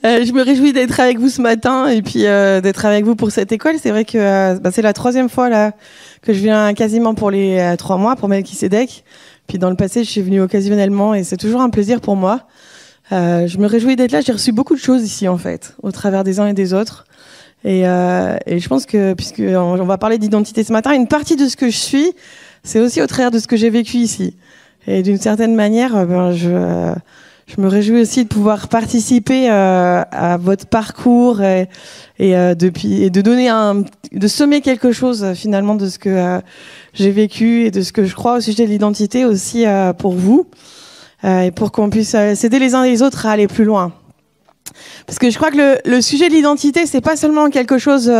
Je me réjouis d'être avec vous ce matin et puis d'être avec vous pour cette école. C'est vrai que c'est la 3e fois là que je viens quasiment pour les 3 mois pour Melchisedec. Puis dans le passé, je suis venue occasionnellement et c'est toujours un plaisir pour moi. Je me réjouis d'être là. J'ai reçu beaucoup de choses ici en fait, au travers des uns et des autres. Et je pense que, puisqu'on va parler d'identité ce matin, une partie de ce que je suis, c'est aussi au travers de ce que j'ai vécu ici. Et d'une certaine manière, je me réjouis aussi de pouvoir participer à votre parcours et de donner de semer quelque chose finalement de ce que j'ai vécu et de ce que je crois au sujet de l'identité aussi pour vous et pour qu'on puisse s'aider les uns les autres à aller plus loin. Parce que je crois que le sujet de l'identité, c'est pas seulement quelque chose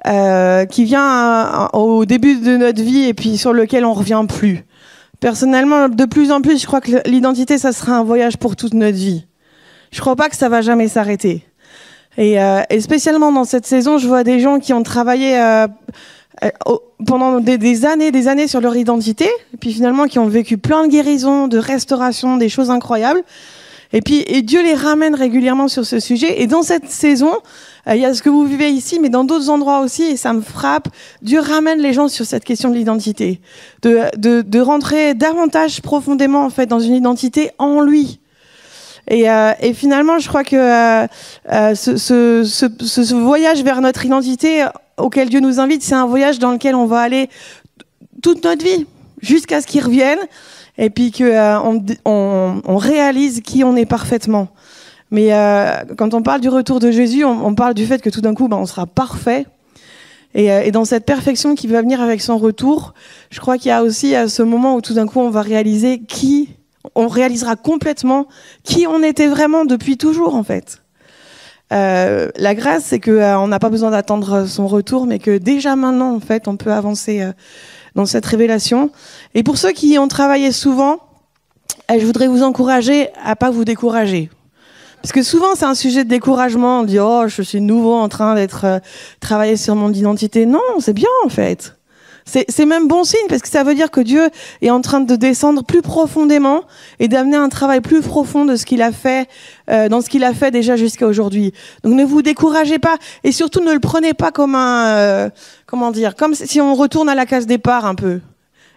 qui vient au début de notre vie et puis sur lequel on revient plus. Personnellement, de plus en plus, je crois que l'identité, ça sera un voyage pour toute notre vie. Je crois pas que ça va jamais s'arrêter. Et spécialement dans cette saison, je vois des gens qui ont travaillé pendant des années sur leur identité, et puis finalement qui ont vécu plein de guérisons, de restaurations, des choses incroyables. Et Dieu les ramène régulièrement sur ce sujet. Et dans cette saison, il y a ce que vous vivez ici, mais dans d'autres endroits aussi, et ça me frappe. Dieu ramène les gens sur cette question de l'identité, de rentrer davantage profondément en fait dans une identité en lui. Et finalement, je crois que ce voyage vers notre identité auquel Dieu nous invite, c'est un voyage dans lequel on va aller toute notre vie, jusqu'à ce qu'il revienne. Et puis on réalise qui on est parfaitement. Mais quand on parle du retour de Jésus, on parle du fait que tout d'un coup, on sera parfait. Et dans cette perfection qui va venir avec son retour, je crois qu'il y a aussi ce moment où tout d'un coup, on va réaliser on réalisera complètement qui on était vraiment depuis toujours, en fait. La grâce, c'est qu'on n'a pas besoin d'attendre son retour, mais que déjà maintenant, en fait, on peut avancer dans cette révélation. Et pour ceux qui ont travaillé souvent, je voudrais vous encourager à pas vous décourager. Parce que souvent, c'est un sujet de découragement. On dit, oh, je suis de nouveau en train d'être travailler sur mon identité. Non, c'est bien, en fait. C'est même bon signe, parce que ça veut dire que Dieu est en train de descendre plus profondément et d'amener un travail plus profond de ce qu'il a fait, dans ce qu'il a fait déjà jusqu'à aujourd'hui. Donc ne vous découragez pas, et surtout ne le prenez pas comme comme si on retourne à la case départ un peu.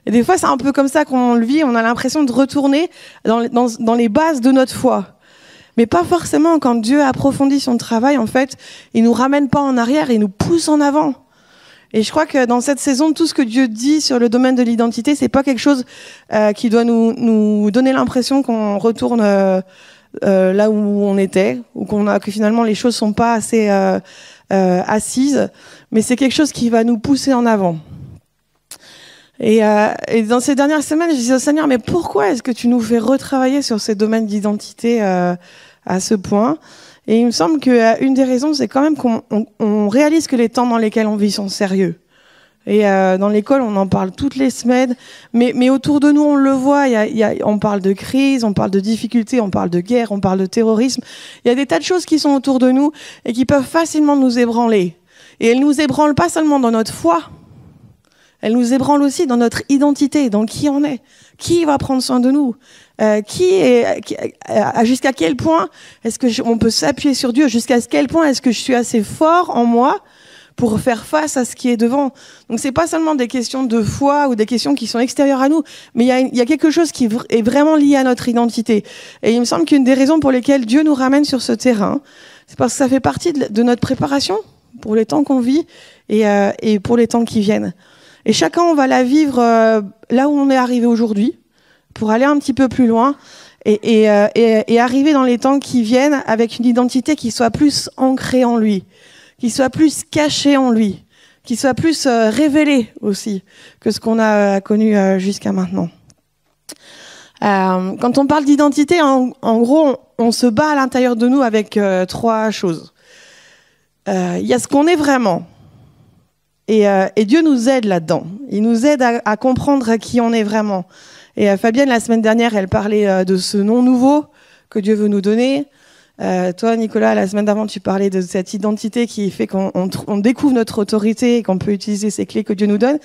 Et des fois, c'est un peu comme ça qu'on le vit, on a l'impression de retourner dans les bases de notre foi. Mais pas forcément. Quand Dieu approfondit son travail, en fait, il nous ramène pas en arrière, il nous pousse en avant. Et je crois que dans cette saison, tout ce que Dieu dit sur le domaine de l'identité, c'est pas quelque chose qui doit nous donner l'impression qu'on retourne là où on était, ou que finalement les choses sont pas assez assises, mais c'est quelque chose qui va nous pousser en avant. Et dans ces dernières semaines, je disais au Seigneur, mais pourquoi est-ce que tu nous fais retravailler sur ces domaines d'identité à ce point ? Et il me semble qu'une des raisons, c'est quand même qu'on réalise que les temps dans lesquels on vit sont sérieux. Et dans l'école, on en parle toutes les semaines, mais autour de nous, on le voit. On parle de crise, on parle de difficultés, on parle de guerre, on parle de terrorisme. Il y a des tas de choses qui sont autour de nous et qui peuvent facilement nous ébranler. Et elles nous ébranlent pas seulement dans notre foi, elles nous ébranlent aussi dans notre identité, dans qui on est, qui va prendre soin de nous. Jusqu'à quel point est-ce que on peut s'appuyer sur Dieu? Jusqu'à quel point est-ce que je suis assez fort en moi pour faire face à ce qui est devant? Donc c'est pas seulement des questions de foi ou des questions qui sont extérieures à nous, mais il y a quelque chose qui est vraiment lié à notre identité. Et il me semble qu'une des raisons pour lesquelles Dieu nous ramène sur ce terrain, c'est parce que ça fait partie de notre préparation pour les temps qu'on vit et pour les temps qui viennent. Et chacun, on va la vivre là où on est arrivé aujourd'hui, pour aller un petit peu plus loin et arriver dans les temps qui viennent avec une identité qui soit plus ancrée en lui, qui soit plus cachée en lui, qui soit plus révélée aussi que ce qu'on a connu jusqu'à maintenant. Quand on parle d'identité, en gros, on se bat à l'intérieur de nous avec 3 choses. Il y a ce qu'on est vraiment. Et Dieu nous aide là-dedans. Il nous aide à comprendre qui on est vraiment. Et Fabienne, la semaine dernière, elle parlait de ce nom nouveau que Dieu veut nous donner. Toi, Nicolas, la semaine d'avant, tu parlais de cette identité qui fait qu'on découvre notre autorité et qu'on peut utiliser ces clés que Dieu nous donne.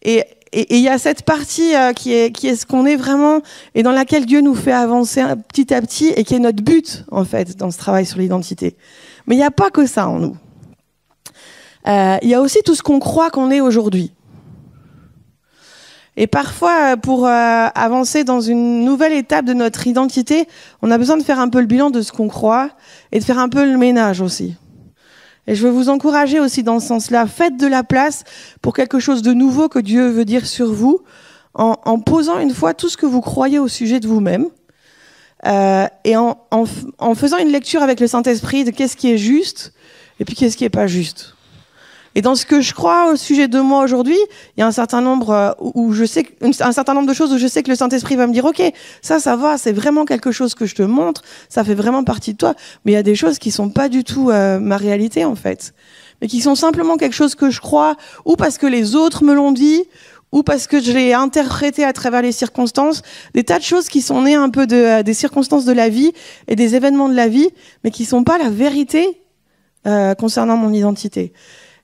Et il y a cette partie qui est ce qu'on est vraiment et dans laquelle Dieu nous fait avancer petit à petit et qui est notre but, en fait, dans ce travail sur l'identité. Mais il n'y a pas que ça en nous. Il y a aussi tout ce qu'on croit qu'on est aujourd'hui. Et parfois, pour avancer dans une nouvelle étape de notre identité, on a besoin de faire un peu le bilan de ce qu'on croit et de faire un peu le ménage aussi. Et je veux vous encourager aussi dans ce sens-là. Faites de la place pour quelque chose de nouveau que Dieu veut dire sur vous, en posant une fois tout ce que vous croyez au sujet de vous-même, et en faisant une lecture avec le Saint-Esprit de qu'est-ce qui est juste et puis qu'est-ce qui est pas juste. Et dans ce que je crois au sujet de moi aujourd'hui, il y a un certain nombre un certain nombre de choses où je sais que le Saint-Esprit va me dire OK, ça va, c'est vraiment quelque chose que je te montre, ça fait vraiment partie de toi, mais il y a des choses qui sont pas du tout ma réalité en fait, mais qui sont simplement quelque chose que je crois ou parce que les autres me l'ont dit ou parce que je l'ai interprété à travers les circonstances, des tas de choses qui sont nées un peu des circonstances de la vie et des événements de la vie, mais qui sont pas la vérité concernant mon identité.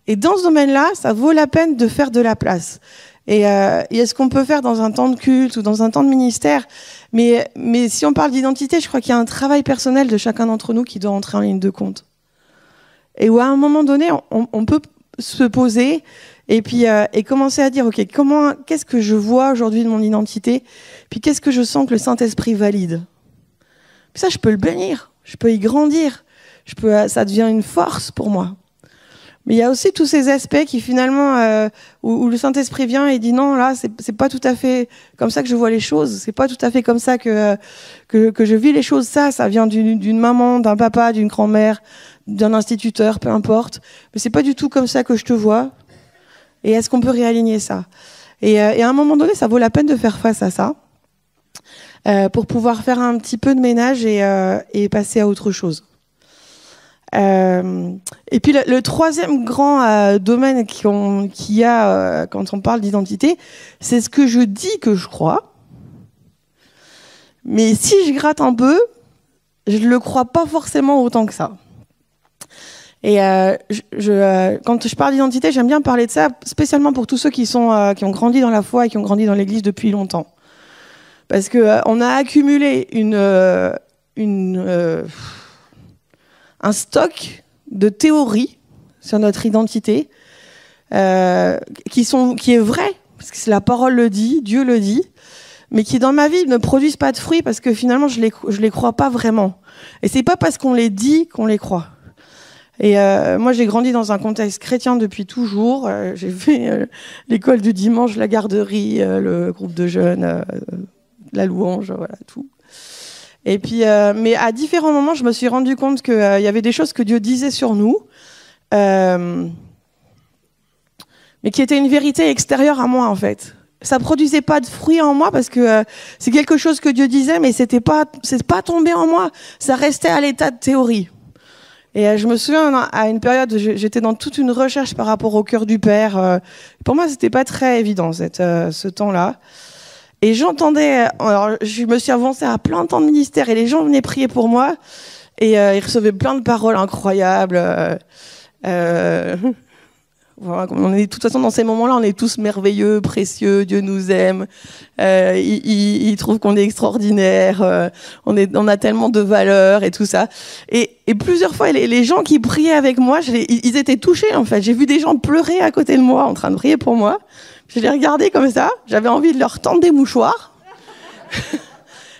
Et dans ce domaine-là, ça vaut la peine de faire de la place. Et ce qu'on peut faire dans un temps de culte ou dans un temps de ministère. Mais si on parle d'identité, je crois qu'il y a un travail personnel de chacun d'entre nous qui doit entrer en ligne de compte. Et où à un moment donné, on peut se poser et puis et commencer à dire OK, qu'est-ce que je vois aujourd'hui de mon identité? Puis qu'est-ce que je sens que le Saint-Esprit valide? Puis ça, je peux le bénir, je peux y grandir, ça devient une force pour moi. Mais il y a aussi tous ces aspects qui finalement où le Saint-Esprit vient et dit non, là c'est pas tout à fait comme ça que je vois les choses, c'est pas tout à fait comme ça que je vis les choses. Ça vient d'une maman, d'un papa, d'une grand-mère, d'un instituteur, peu importe. Mais c'est pas du tout comme ça que je te vois. Et est-ce qu'on peut réaligner ça? Et à un moment donné, ça vaut la peine de faire face à ça pour pouvoir faire un petit peu de ménage et passer à autre chose. Et puis le troisième grand domaine qu'il y a quand on parle d'identité, c'est ce que je dis que je crois. Mais si je gratte un peu, je ne le crois pas forcément autant que ça. Et quand je parle d'identité, j'aime bien parler de ça, spécialement pour tous ceux qui ont grandi dans la foi et qui ont grandi dans l'Église depuis longtemps. Parce que on a accumulé un stock de théories sur notre identité qui est vrai, parce que la parole le dit, Dieu le dit, mais qui dans ma vie ne produisent pas de fruits parce que finalement je les crois pas vraiment. Et c'est pas parce qu'on les dit qu'on les croit. Et moi j'ai grandi dans un contexte chrétien depuis toujours. J'ai fait l'école du dimanche, la garderie, le groupe de jeunes, la louange, voilà tout. Et puis, mais à différents moments, je me suis rendu compte qu'il y avait des choses que Dieu disait sur nous, mais qui étaient une vérité extérieure à moi, en fait. Ça produisait pas de fruits en moi parce que c'est quelque chose que Dieu disait, mais c'est pas tombé en moi. Ça restait à l'état de théorie. Et je me souviens, à une période, j'étais dans toute une recherche par rapport au cœur du Père. Pour moi, c'était pas très évident, ce temps-là. Et j'entendais, alors je me suis avancée à plein de temps de ministère et les gens venaient prier pour moi et ils recevaient plein de paroles incroyables. Voilà, de toute façon, dans ces moments-là, on est tous merveilleux, précieux, Dieu nous aime, il trouve qu'on est extraordinaire, on a tellement de valeur et tout ça. Et plusieurs fois, les gens qui priaient avec moi, ils étaient touchés en fait. J'ai vu des gens pleurer à côté de moi, en train de prier pour moi. Je les regardais comme ça, j'avais envie de leur tendre des mouchoirs.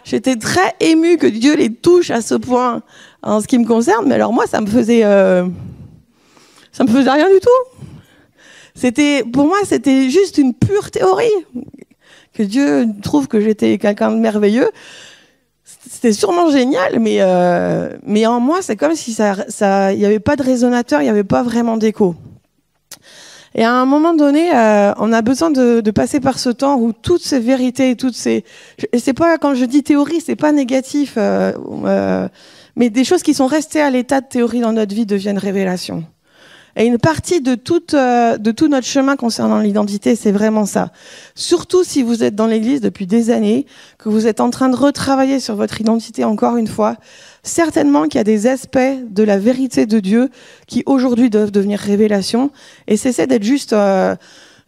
J'étais très émue que Dieu les touche à ce point en ce qui me concerne, mais alors moi, ça me faisait rien du tout. Pour moi, c'était juste une pure théorie. Que Dieu trouve que j'étais quelqu'un de merveilleux, c'était sûrement génial, mais en moi, c'est comme si il y avait pas de résonateur, il y avait pas vraiment d'écho. Et à un moment donné, on a besoin de passer par ce temps où toutes ces vérités, et c'est pas, quand je dis théorie, c'est pas négatif, mais des choses qui sont restées à l'état de théorie dans notre vie deviennent révélations. Et une partie de tout notre chemin concernant l'identité, c'est vraiment ça. Surtout si vous êtes dans l'Église depuis des années, que vous êtes en train de retravailler sur votre identité encore une fois, certainement qu'il y a des aspects de la vérité de Dieu qui aujourd'hui doivent devenir révélations et cesser d'être juste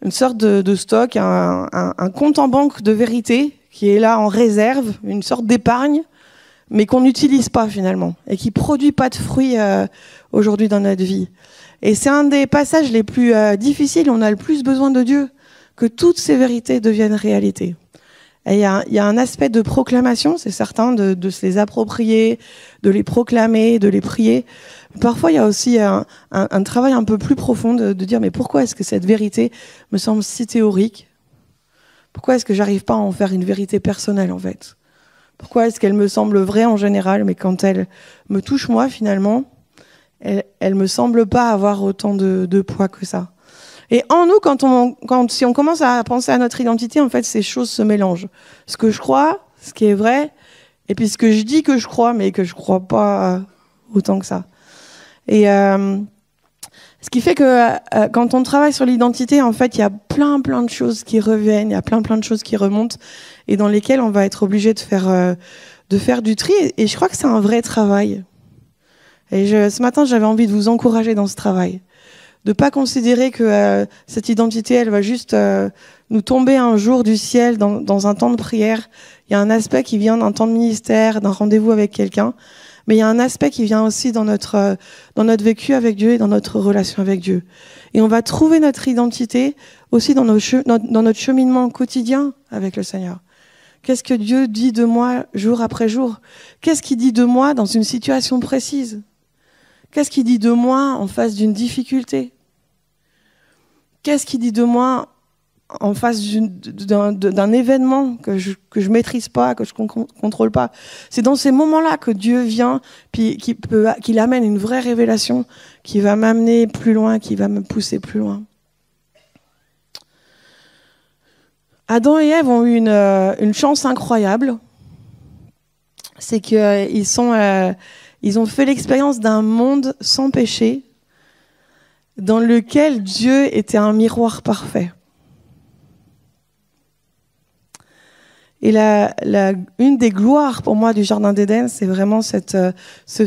une sorte de stock, un compte en banque de vérité qui est là en réserve, une sorte d'épargne, mais qu'on n'utilise pas finalement et qui produit pas de fruits aujourd'hui dans notre vie. Et c'est un des passages les plus difficiles, on a le plus besoin de Dieu, que toutes ces vérités deviennent réalité. Et il y a un aspect de proclamation, c'est certain, de se les approprier, de les proclamer, de les prier. Parfois, il y a aussi un travail un peu plus profond de dire mais pourquoi est-ce que cette vérité me semble si théorique ? Pourquoi est-ce que j'arrive pas à en faire une vérité personnelle en fait ? Pourquoi est-ce qu'elle me semble vraie en général, mais quand elle me touche moi finalement, elle me semble pas avoir autant de poids que ça. Et en nous, si on commence à penser à notre identité, en fait, ces choses se mélangent. Ce que je crois, ce qui est vrai, et puis ce que je dis que je crois, mais que je crois pas autant que ça. Et ce qui fait que quand on travaille sur l'identité, en fait, il y a plein de choses qui reviennent, il y a plein de choses qui remontent, et dans lesquelles on va être obligé de faire du tri. Et je crois que c'est un vrai travail. Et ce matin, j'avais envie de vous encourager dans ce travail. De pas considérer que cette identité, elle va juste nous tomber un jour du ciel dans un temps de prière. Il y a un aspect qui vient d'un temps de ministère, d'un rendez-vous avec quelqu'un, mais il y a un aspect qui vient aussi dans notre vécu avec Dieu et dans notre relation avec Dieu. Et on va trouver notre identité aussi dans notre cheminement quotidien avec le Seigneur. Qu'est-ce que Dieu dit de moi jour après jour ? Qu'est-ce qu'il dit de moi dans une situation précise ? Qu'est-ce qu'il dit de moi en face d'une difficulté ? Qu'est-ce qu'il dit de moi en face d'un événement que je maîtrise pas, que je contrôle pas? C'est dans ces moments-là que Dieu vient, puis qu'il amène une vraie révélation qui va m'amener plus loin, qui va me pousser plus loin. Adam et Ève ont eu une chance incroyable. C'est qu'ils ont fait l'expérience d'un monde sans péché, dans lequel Dieu était un miroir parfait. Et une des gloires pour moi du Jardin d'Éden, c'est vraiment ce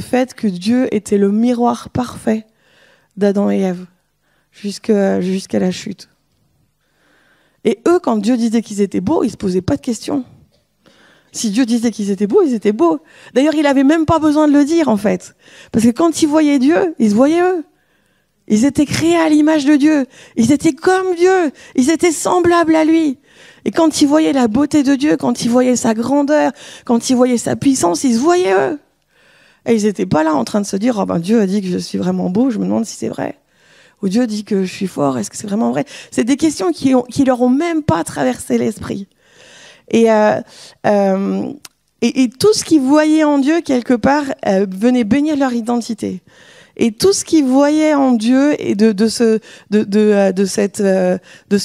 fait que Dieu était le miroir parfait d'Adam et Ève, jusqu'à la chute. Et eux, quand Dieu disait qu'ils étaient beaux, ils ne se posaient pas de questions. Si Dieu disait qu'ils étaient beaux, ils étaient beaux. D'ailleurs, il n'avait même pas besoin de le dire, en fait. Parce que quand ils voyaient Dieu, ils se voyaient eux. Ils étaient créés à l'image de Dieu. Ils étaient comme Dieu. Ils étaient semblables à lui. Et quand ils voyaient la beauté de Dieu, quand ils voyaient sa grandeur, quand ils voyaient sa puissance, ils se voyaient eux. Et ils n'étaient pas là en train de se dire « Oh ben Dieu a dit que je suis vraiment beau, je me demande si c'est vrai. » Ou Dieu dit que je suis fort, est-ce que c'est vraiment vrai? C'est des questions qui leur ont même pas traversé l'esprit. Et tout ce qu'ils voyaient en Dieu, quelque part, venait bénir leur identité. Et tout ce qu'ils voyaient en Dieu et de ce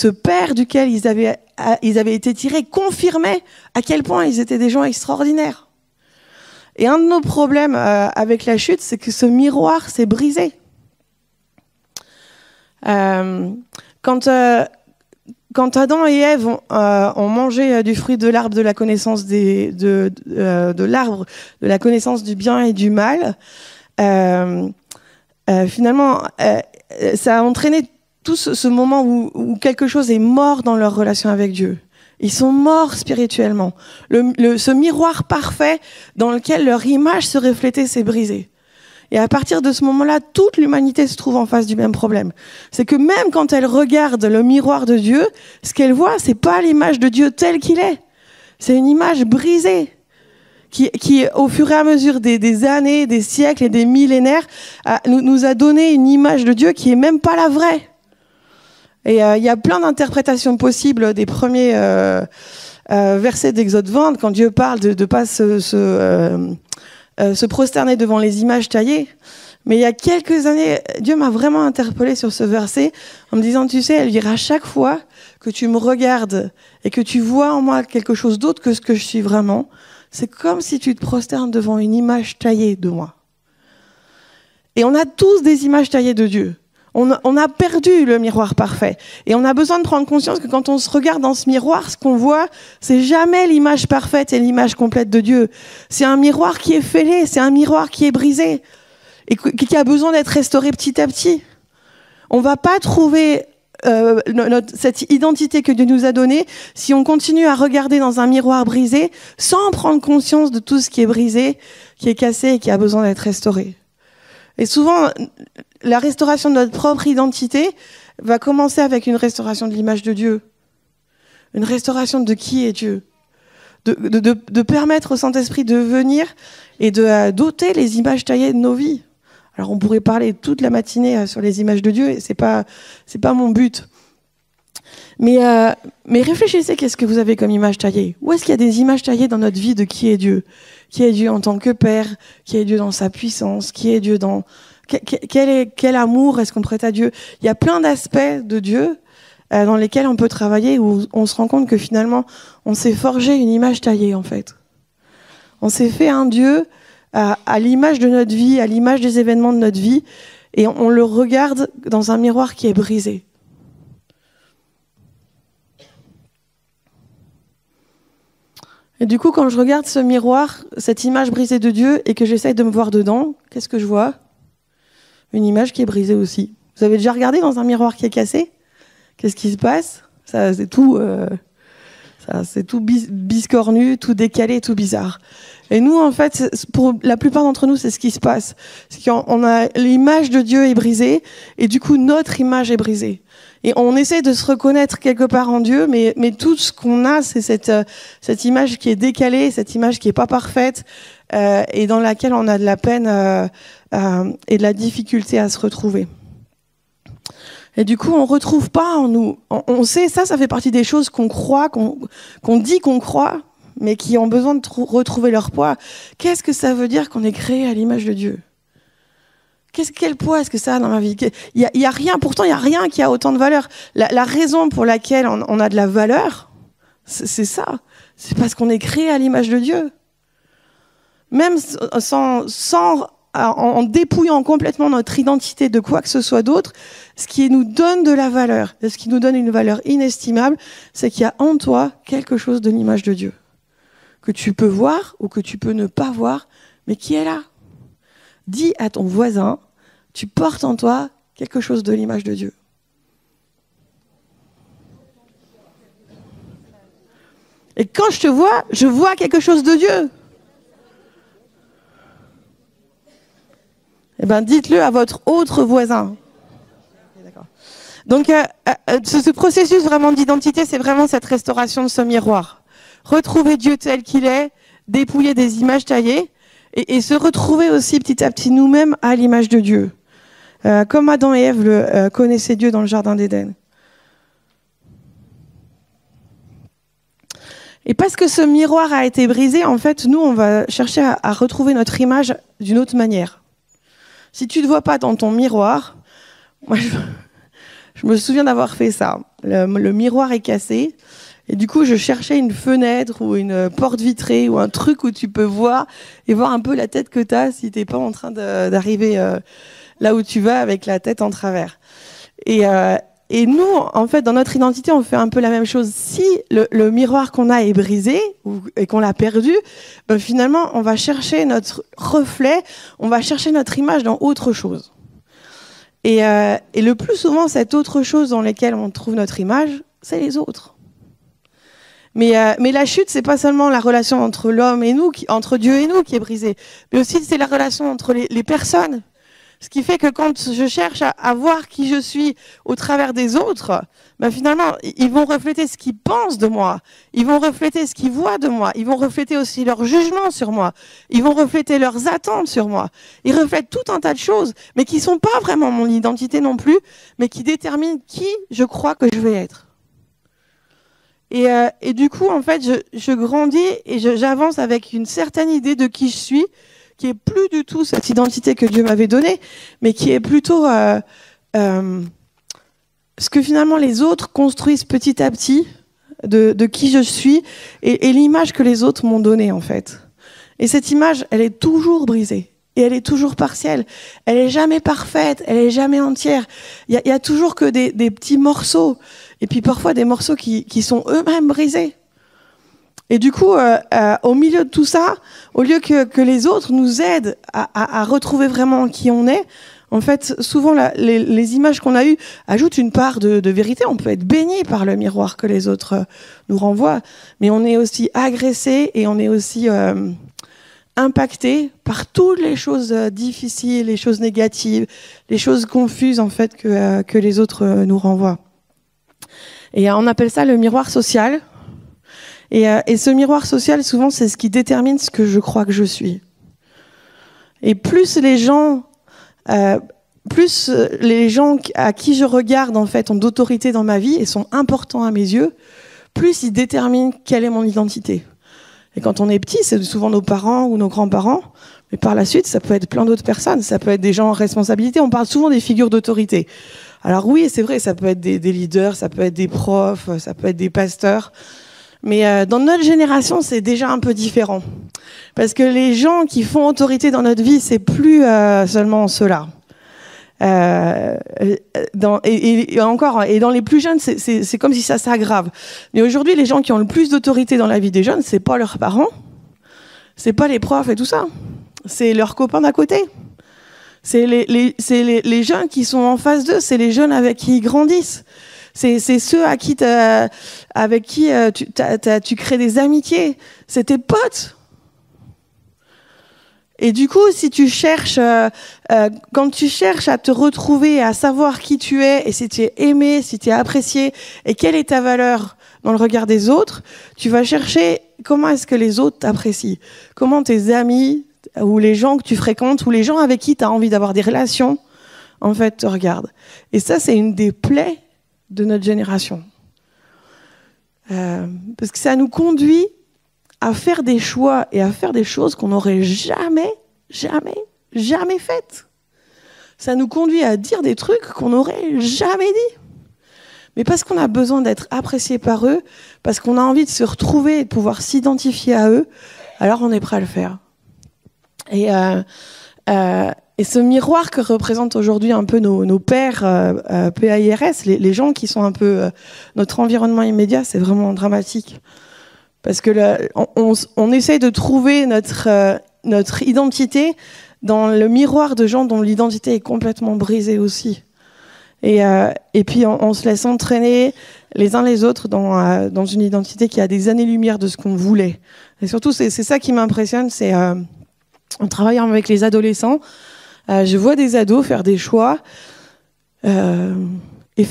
Père duquel ils avaient été tirés confirmait à quel point ils étaient des gens extraordinaires. Et un de nos problèmes avec la chute, c'est que ce miroir s'est brisé. Quand Adam et Ève ont mangé du fruit de l'arbre de la connaissance de l'arbre de la connaissance du bien et du mal, finalement, ça a entraîné tout ce moment où quelque chose est mort dans leur relation avec Dieu. Ils sont morts spirituellement. Ce miroir parfait dans lequel leur image se reflétait s'est brisé. Et à partir de ce moment-là, toute l'humanité se trouve en face du même problème. C'est que même quand elle regarde le miroir de Dieu, ce qu'elle voit, c'est pas l'image de Dieu telle qu'il est. C'est une image brisée qui au fur et à mesure des années, des siècles et des millénaires, nous a donné une image de Dieu qui est même pas la vraie. Et il y a plein d'interprétations possibles des premiers versets d'Exode 20, quand Dieu parle de pas se prosterner devant les images taillées. Mais il y a quelques années, Dieu m'a vraiment interpellée sur ce verset en me disant, tu sais, Elvire, à chaque fois que tu me regardes et que tu vois en moi quelque chose d'autre que ce que je suis vraiment, c'est comme si tu te prosternes devant une image taillée de moi. Et on a tous des images taillées de Dieu. On a perdu le miroir parfait. Et on a besoin de prendre conscience que quand on se regarde dans ce miroir, ce qu'on voit, c'est jamais l'image parfaite et l'image complète de Dieu. C'est un miroir qui est fêlé, c'est un miroir qui est brisé et qui a besoin d'être restauré petit à petit. On va pas trouver cette identité que Dieu nous a donnée, si on continue à regarder dans un miroir brisé, sans prendre conscience de tout ce qui est brisé, qui est cassé et qui a besoin d'être restauré. Et souvent, la restauration de notre propre identité va commencer avec une restauration de l'image de Dieu. Une restauration de qui est Dieu. De permettre au Saint-Esprit de venir et d'ôter les images taillées de nos vies. Alors on pourrait parler toute la matinée sur les images de Dieu, et c'est pas mon but. Mais réfléchissez, qu'est-ce que vous avez comme image taillée? Où est-ce qu'il y a des images taillées dans notre vie de qui est Dieu? Qui est Dieu en tant que Père? Qui est Dieu dans sa puissance? Qui est Dieu dans... Quel amour est-ce qu'on prête à Dieu? Il y a plein d'aspects de Dieu dans lesquels on peut travailler, où on se rend compte que finalement, on s'est forgé une image taillée, en fait. On s'est fait un Dieu à l'image de notre vie, à l'image des événements de notre vie, et on le regarde dans un miroir qui est brisé. Et du coup, quand je regarde ce miroir, cette image brisée de Dieu, et que j'essaye de me voir dedans, qu'est-ce que je vois? Une image qui est brisée aussi. Vous avez déjà regardé dans un miroir qui est cassé? Qu'est-ce qui se passe? Ça, c'est tout biscornu, tout décalé, tout bizarre. Et nous, en fait, pour la plupart d'entre nous, c'est ce qui se passe. C'est qu'on a l'image de Dieu est brisée, et du coup, notre image est brisée. Et on essaie de se reconnaître quelque part en Dieu, mais tout ce qu'on a, c'est cette image qui est décalée, cette image qui est pas parfaite, et dans laquelle on a de la peine et de la difficulté à se retrouver. Et du coup, on retrouve pas en nous. On sait, ça fait partie des choses qu'on croit, qu'on dit qu'on croit, mais qui ont besoin de retrouver leur poids. Qu'est-ce que ça veut dire qu'on est créé à l'image de Dieu? Quel poids est-ce que ça a dans ma vie? Il y a rien, pourtant il y a rien qui a autant de valeur. La raison pour laquelle on a de la valeur, c'est ça. C'est parce qu'on est créé à l'image de Dieu. Même en dépouillant complètement notre identité de quoi que ce soit d'autre, ce qui nous donne de la valeur, ce qui nous donne une valeur inestimable, c'est qu'il y a en toi quelque chose de l'image de Dieu. Que tu peux voir ou que tu peux ne pas voir, mais qui est là. Dis à ton voisin, tu portes en toi quelque chose de l'image de Dieu. Et quand je vois quelque chose de Dieu. Eh bien, dites-le à votre autre voisin. Donc, ce processus vraiment d'identité, c'est vraiment cette restauration de ce miroir. Retrouver Dieu tel qu'il est, dépouiller des images taillées, et se retrouver aussi petit à petit nous-mêmes à l'image de Dieu. Comme Adam et Ève connaissaient Dieu dans le jardin d'Éden. Et parce que ce miroir a été brisé, en fait, nous, on va chercher à retrouver notre image d'une autre manière. Si tu ne te vois pas dans ton miroir, moi, je me souviens d'avoir fait ça. Le miroir est cassé. Et du coup, je cherchais une fenêtre ou une porte vitrée ou un truc où tu peux voir et voir un peu la tête que tu as si tu n'es pas en train d'arriver là où tu vas avec la tête en travers. Et nous, en fait, dans notre identité, on fait un peu la même chose. Si le miroir qu'on a est brisé et qu'on l'a perdu, ben finalement, on va chercher notre reflet, on va chercher notre image dans autre chose. Et le plus souvent, cette autre chose dans laquelle on trouve notre image, c'est les autres. Mais la chute, c'est pas seulement la relation entre l'homme et nous, entre Dieu et nous qui est brisée, mais aussi c'est la relation entre les personnes. Ce qui fait que quand je cherche à voir qui je suis au travers des autres, ben finalement, ils vont refléter ce qu'ils pensent de moi. Ils vont refléter ce qu'ils voient de moi. Ils vont refléter aussi leur jugement sur moi. Ils vont refléter leurs attentes sur moi. Ils reflètent tout un tas de choses, mais qui sont pas vraiment mon identité non plus, mais qui déterminent qui je crois que je vais être. Et du coup, en fait, je grandis et j'avance avec une certaine idée de qui je suis, qui est plus du tout cette identité que Dieu m'avait donnée, mais qui est plutôt ce que finalement les autres construisent petit à petit de qui je suis et l'image que les autres m'ont donnée, en fait. Et cette image, elle est toujours brisée. Et elle est toujours partielle. Elle est jamais parfaite. Elle est jamais entière. Il y a toujours que des petits morceaux. Et puis parfois des morceaux qui sont eux-mêmes brisés. Et du coup, au milieu de tout ça, au lieu que les autres nous aident à retrouver vraiment qui on est, En fait, souvent, les images qu'on a eues ajoutent une part de vérité. On peut être baigné par le miroir que les autres nous renvoient, mais on est aussi agressé et on est aussi impacté par toutes les choses difficiles, les choses négatives, les choses confuses en fait que les autres nous renvoient. Et on appelle ça le miroir social. Et ce miroir social, souvent, c'est ce qui détermine ce que je crois que je suis. Et plus les gens à qui je regarde en fait ont d'autorité dans ma vie et sont importants à mes yeux, plus ils déterminent quelle est mon identité. Et quand on est petit, c'est souvent nos parents ou nos grands-parents, mais par la suite, ça peut être plein d'autres personnes, ça peut être des gens en responsabilité. On parle souvent des figures d'autorité. Alors oui, c'est vrai, ça peut être des leaders, ça peut être des profs, ça peut être des pasteurs. Mais dans notre génération, c'est déjà un peu différent. Parce que les gens qui font autorité dans notre vie, c'est plus seulement ceux-là. Et dans les plus jeunes, c'est comme si ça s'aggrave. Mais aujourd'hui, les gens qui ont le plus d'autorité dans la vie des jeunes, c'est pas leurs parents, c'est pas les profs et tout ça, c'est leurs copains d'à côté. C'est les jeunes qui sont en face d'eux, c'est les jeunes avec qui ils grandissent. C'est ceux avec qui tu crées des amitiés. C'est tes potes. Et du coup, si tu cherches, quand tu cherches à te retrouver, à savoir qui tu es, et si tu es aimé, si tu es apprécié, et quelle est ta valeur dans le regard des autres, tu vas chercher comment est-ce que les autres t'apprécient. Comment tes amis, ou les gens que tu fréquentes, ou les gens avec qui tu as envie d'avoir des relations, en fait, te regardent. Et ça, c'est une des plaies de notre génération. Parce que ça nous conduit à faire des choix et à faire des choses qu'on n'aurait jamais faites. Ça nous conduit à dire des trucs qu'on n'aurait jamais dit. Mais parce qu'on a besoin d'être apprécié par eux, parce qu'on a envie de se retrouver et de pouvoir s'identifier à eux, alors on est prêt à le faire. Et ce miroir que représentent aujourd'hui un peu nos pairs PAIRS, les gens qui sont un peu notre environnement immédiat, c'est vraiment dramatique. Parce que on essaye de trouver notre identité dans le miroir de gens dont l'identité est complètement brisée aussi. Et puis on se laisse entraîner les uns les autres dans une identité qui a des années-lumière de ce qu'on voulait. Et surtout, c'est ça qui m'impressionne, c'est en travaillant avec les adolescents, je vois des ados faire des choix et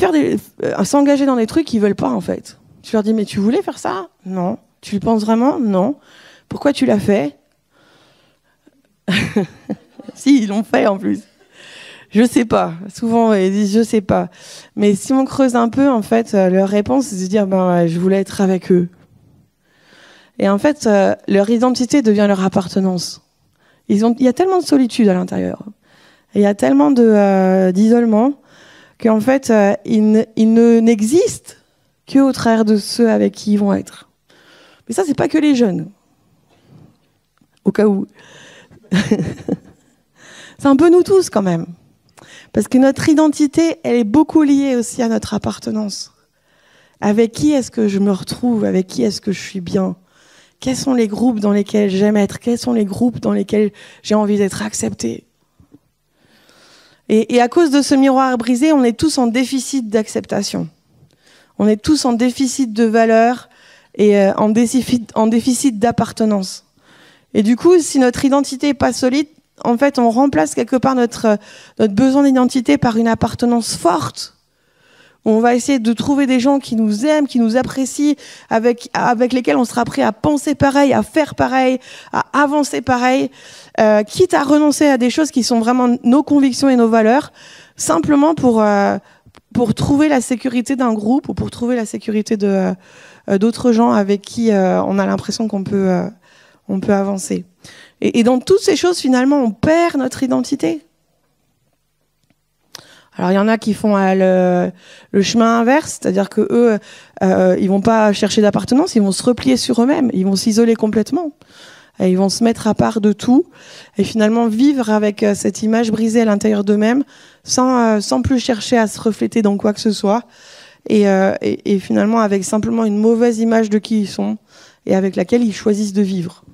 s'engager dans des trucs qu'ils veulent pas en fait. Je leur dis mais tu voulais faire ça ? Non. Tu le penses vraiment ? Non. Pourquoi tu l'as fait ? Si, ils l'ont fait en plus. Je sais pas. Souvent ils disent je sais pas. Mais si on creuse un peu en fait, leur réponse c'est de dire je voulais être avec eux. Et en fait, leur identité devient leur appartenance. Il y a tellement de solitude à l'intérieur. Et il y a tellement d'isolement qu'en fait, ils n'existent qu'au travers de ceux avec qui ils vont être. Mais ça, c'est pas que les jeunes. Au cas où. C'est un peu nous tous quand même. Parce que notre identité, elle est beaucoup liée aussi à notre appartenance. Avec qui est-ce que je me retrouve ? Avec qui est-ce que je suis bien ? Quels sont les groupes dans lesquels j'aime être ? Quels sont les groupes dans lesquels j'ai envie d'être accepté ? Et à cause de ce miroir brisé, on est tous en déficit d'acceptation. On est tous en déficit de valeur et en déficit d'appartenance. Et du coup, si notre identité n'est pas solide, en fait, on remplace quelque part notre besoin d'identité par une appartenance forte. On va essayer de trouver des gens qui nous aiment, qui nous apprécient, avec lesquels on sera prêt à penser pareil, à faire pareil, à avancer pareil, quitte à renoncer à des choses qui sont vraiment nos convictions et nos valeurs, simplement pour trouver la sécurité d'un groupe ou pour trouver la sécurité d'autres gens avec qui on a l'impression qu'on peut avancer. Et dans toutes ces choses, finalement, on perd notre identité. Alors il y en a qui font le chemin inverse, c'est-à-dire que eux, ils vont pas chercher d'appartenance, ils vont se replier sur eux-mêmes, ils vont s'isoler complètement, et ils vont se mettre à part de tout, et finalement vivre avec cette image brisée à l'intérieur d'eux-mêmes, sans plus chercher à se refléter dans quoi que ce soit, et finalement avec simplement une mauvaise image de qui ils sont, et avec laquelle ils choisissent de vivre.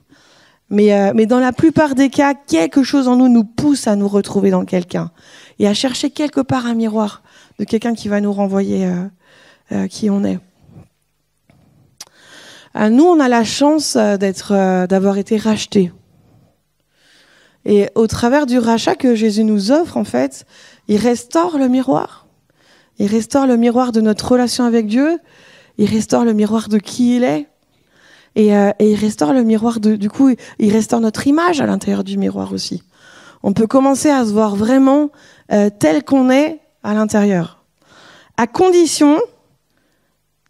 Mais dans la plupart des cas, quelque chose en nous nous pousse à nous retrouver dans quelqu'un et à chercher quelque part un miroir de quelqu'un qui va nous renvoyer qui on est. Nous, on a la chance d'avoir été rachetés. Et au travers du rachat que Jésus nous offre, en fait, il restaure le miroir. Il restaure le miroir de notre relation avec Dieu. Il restaure le miroir de qui il est. Et il restaure le miroir du coup, il restaure notre image à l'intérieur du miroir aussi. On peut commencer à se voir vraiment tel qu'on est à l'intérieur. À condition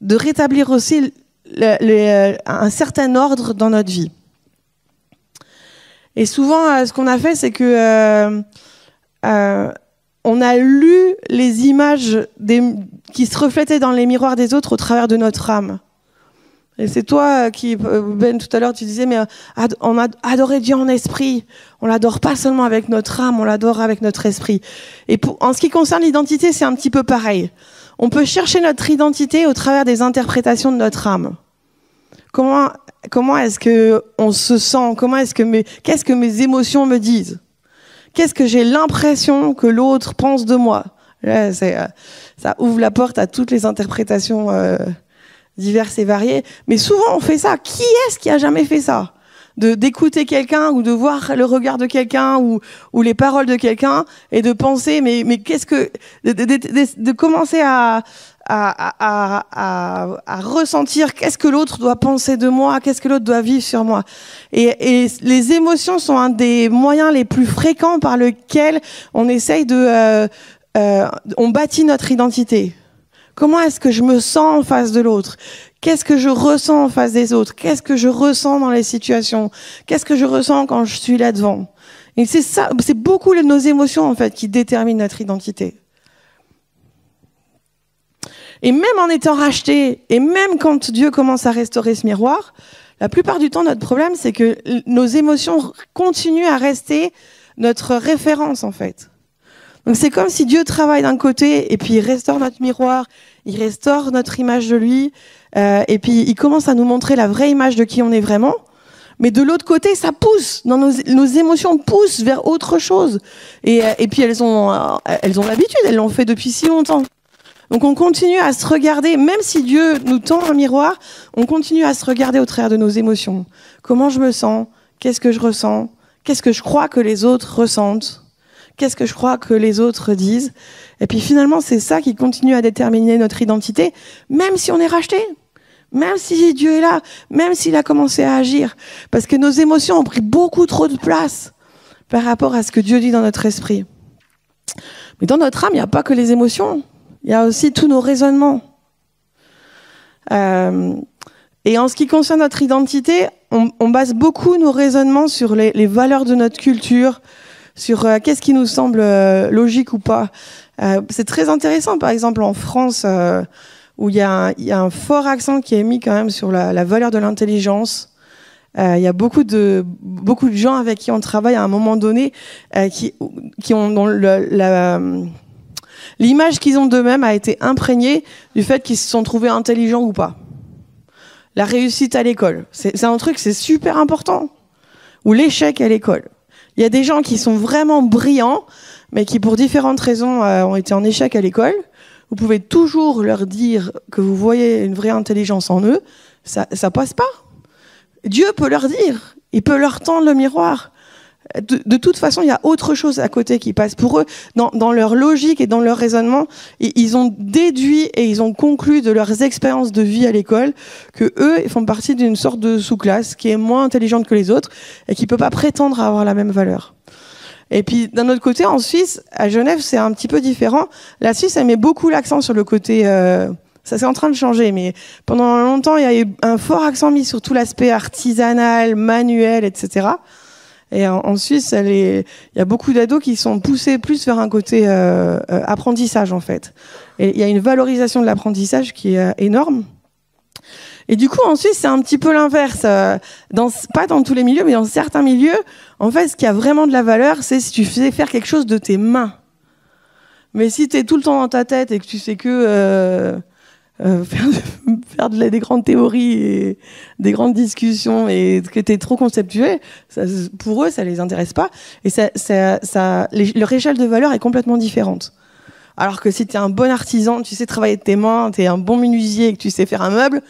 de rétablir aussi un certain ordre dans notre vie. Et souvent, ce qu'on a fait, c'est que on a lu les images qui se reflétaient dans les miroirs des autres au travers de notre âme. Et c'est toi qui, Ben, tout à l'heure, tu disais, mais on a adoré Dieu en esprit. On l'adore pas seulement avec notre âme, on l'adore avec notre esprit. Et en ce qui concerne l'identité, c'est un petit peu pareil. On peut chercher notre identité au travers des interprétations de notre âme. Comment est-ce que on se sent? Qu'est-ce que mes émotions me disent? Qu'est-ce que j'ai l'impression que l'autre pense de moi? Là, ça ouvre la porte à toutes les interprétations diverses et variées. Mais souvent, on fait ça. Qui est-ce qui a jamais fait ça? D'écouter quelqu'un ou de voir le regard de quelqu'un ou les paroles de quelqu'un et de penser, mais qu'est-ce que... De commencer à ressentir qu'est-ce que l'autre doit penser de moi, qu'est-ce que l'autre doit vivre sur moi. Et les émotions sont un des moyens les plus fréquents par lesquels on essaye on bâtit notre identité. Comment est-ce que je me sens en face de l'autre? Qu'est-ce que je ressens en face des autres? Qu'est-ce que je ressens dans les situations? Qu'est-ce que je ressens quand je suis là devant? Et c'est ça, c'est beaucoup nos émotions en fait qui déterminent notre identité. Et même en étant racheté, et même quand Dieu commence à restaurer ce miroir, la plupart du temps, notre problème, c'est que nos émotions continuent à rester notre référence, en fait. Donc c'est comme si Dieu travaille d'un côté, et puis il restaure notre miroir, il restaure notre image de lui, et puis il commence à nous montrer la vraie image de qui on est vraiment. Mais de l'autre côté, ça pousse. Nos émotions poussent vers autre chose. Et puis elles ont l'habitude, elles l'ont fait depuis si longtemps. Donc on continue à se regarder, même si Dieu nous tend un miroir, on continue à se regarder au travers de nos émotions. Comment je me sens? Qu'est-ce que je ressens? Qu'est-ce que je crois que les autres ressentent? Qu'est-ce que je crois que les autres disent? Et puis finalement, c'est ça qui continue à déterminer notre identité, même si on est racheté, même si Dieu est là, même s'il a commencé à agir. Parce que nos émotions ont pris beaucoup trop de place par rapport à ce que Dieu dit dans notre esprit. Mais dans notre âme, il n'y a pas que les émotions. Il y a aussi tous nos raisonnements. Et en ce qui concerne notre identité, on base beaucoup nos raisonnements sur les valeurs de notre culture, sur qu'est-ce qui nous semble logique ou pas. C'est très intéressant, par exemple, en France, où il y a un fort accent qui est mis quand même sur la valeur de l'intelligence. Il y a beaucoup de gens avec qui on travaille à un moment donné qui ont dont l'image qu'ils ont d'eux-mêmes a été imprégnée du fait qu'ils se sont trouvés intelligents ou pas. La réussite à l'école, c'est un truc, c'est super important. Ou l'échec à l'école. Il y a des gens qui sont vraiment brillants, mais qui pour différentes raisons ont été en échec à l'école. Vous pouvez toujours leur dire que vous voyez une vraie intelligence en eux, ça passe pas. Dieu peut leur dire, il peut leur tendre le miroir. De toute façon, il y a autre chose à côté qui passe pour eux. Dans leur logique et dans leur raisonnement, ils ont déduit et ils ont conclu de leurs expériences de vie à l'école que eux font partie d'une sorte de sous-classe qui est moins intelligente que les autres et qui peut pas prétendre avoir la même valeur. Et puis d'un autre côté, en Suisse, à Genève, c'est un petit peu différent. La Suisse, elle met beaucoup l'accent sur le côté... ça c'est en train de changer, mais pendant longtemps, il y a eu un fort accent mis sur tout l'aspect artisanal, manuel, etc. Et en Suisse, il y a beaucoup d'ados qui sont poussés plus vers un côté apprentissage, en fait. Et il y a une valorisation de l'apprentissage qui est énorme. Et du coup, en Suisse, c'est un petit peu l'inverse. Pas dans tous les milieux, mais dans certains milieux, en fait, ce qui a vraiment de la valeur, c'est si tu faisais faire quelque chose de tes mains. Mais si tu es tout le temps dans ta tête et que tu sais que des grandes théories et des grandes discussions et que tu es trop conceptuel, pour eux, ça les intéresse pas. Et leur échelle de valeur est complètement différente. Alors que si tu es un bon artisan, tu sais travailler de tes mains, tu es un bon menuisier et que tu sais faire un meuble,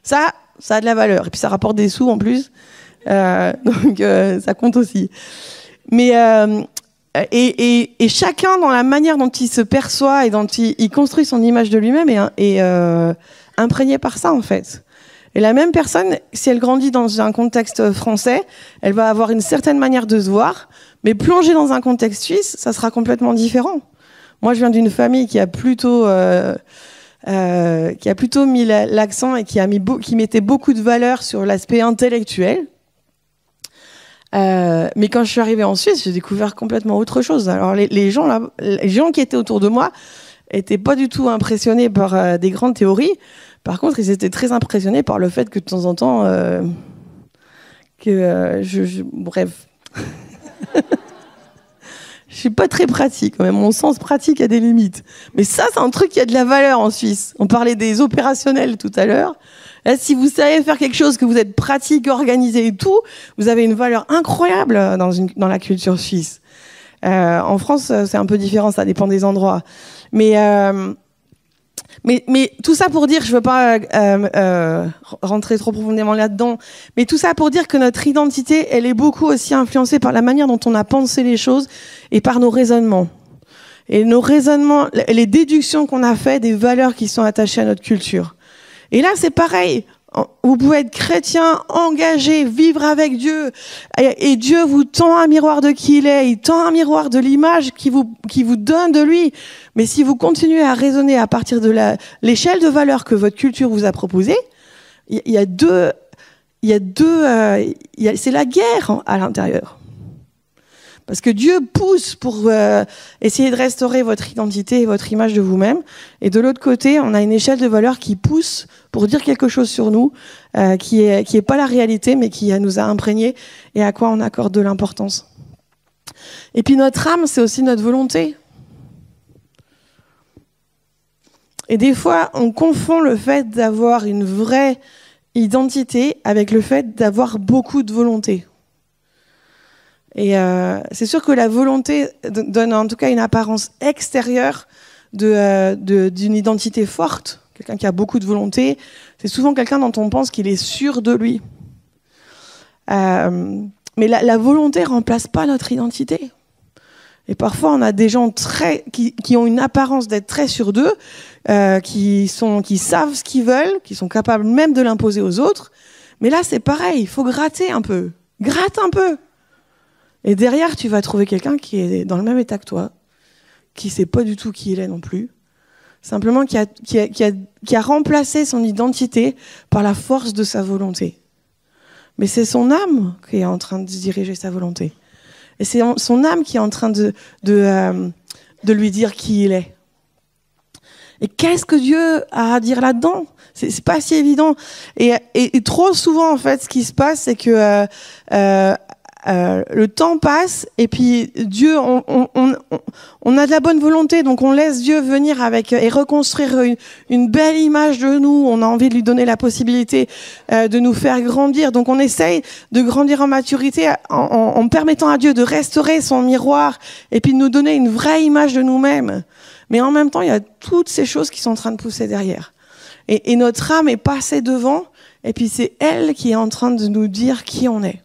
ça a de la valeur. Et puis ça rapporte des sous en plus. Donc ça compte aussi. Mais et chacun, dans la manière dont il se perçoit et dont il construit son image de lui-même, est imprégné par ça, en fait. Et la même personne, si elle grandit dans un contexte français, elle va avoir une certaine manière de se voir, mais plongée dans un contexte suisse, ça sera complètement différent. Moi, je viens d'une famille qui a plutôt mis l'accent et qui mettait beaucoup de valeur sur l'aspect intellectuel. Mais quand je suis arrivée en Suisse, j'ai découvert complètement autre chose. Alors les gens qui étaient autour de moi étaient pas du tout impressionnés par des grandes théories. Par contre, ils étaient très impressionnés par le fait que de temps en temps, bref, je suis pas très pratique. Quand même. Mon sens pratique a des limites. Mais ça, c'est un truc qui a de la valeur en Suisse. On parlait des opérationnels tout à l'heure. Là, si vous savez faire quelque chose, que vous êtes pratique, organisé et tout, vous avez une valeur incroyable dans la culture suisse. En France, c'est un peu différent, ça dépend des endroits. Mais tout ça pour dire, je veux pas rentrer trop profondément là-dedans, mais tout ça pour dire que notre identité, elle est beaucoup aussi influencée par la manière dont on a pensé les choses et par nos raisonnements. Et nos raisonnements, les déductions qu'on a fait des valeurs qui sont attachées à notre culture. Et là, c'est pareil. Vous pouvez être chrétien, engagé, vivre avec Dieu, et Dieu vous tend un miroir de qui il est, il tend un miroir de l'image qui vous donne de lui. Mais si vous continuez à raisonner à partir de l'échelle de valeur que votre culture vous a proposée, c'est la guerre à l'intérieur. Parce que Dieu pousse pour essayer de restaurer votre identité et votre image de vous-même. Et de l'autre côté, on a une échelle de valeur qui pousse pour dire quelque chose sur nous, qui est pas la réalité, mais qui nous a imprégnés et à quoi on accorde de l'importance. Et puis notre âme, c'est aussi notre volonté. Et des fois, on confond le fait d'avoir une vraie identité avec le fait d'avoir beaucoup de volonté. Et c'est sûr que la volonté donne en tout cas une apparence extérieure d'une identité forte. Quelqu'un qui a beaucoup de volonté, c'est souvent quelqu'un dont on pense qu'il est sûr de lui. Mais la volonté remplace pas notre identité. Et parfois, on a des gens qui ont une apparence d'être très sûrs d'eux, qui savent ce qu'ils veulent, qui sont capables même de l'imposer aux autres. Mais là, c'est pareil, il faut gratter un peu. Gratte un peu. Et derrière, tu vas trouver quelqu'un qui est dans le même état que toi, qui sait pas du tout qui il est non plus, simplement qui a remplacé son identité par la force de sa volonté. Mais c'est son âme qui est en train de diriger sa volonté. Et c'est son âme qui est en train de lui dire qui il est. Et qu'est-ce que Dieu a à dire là-dedans ? C'est pas si évident. Et trop souvent, en fait, ce qui se passe, c'est que le temps passe et puis Dieu, on a de la bonne volonté, donc on laisse Dieu venir et reconstruire une belle image de nous. On a envie de lui donner la possibilité de nous faire grandir. Donc on essaye de grandir en maturité en permettant à Dieu de restaurer son miroir et puis de nous donner une vraie image de nous-mêmes. Mais en même temps, il y a toutes ces choses qui sont en train de pousser derrière. Et notre âme est passée devant et puis c'est elle qui est en train de nous dire qui on est.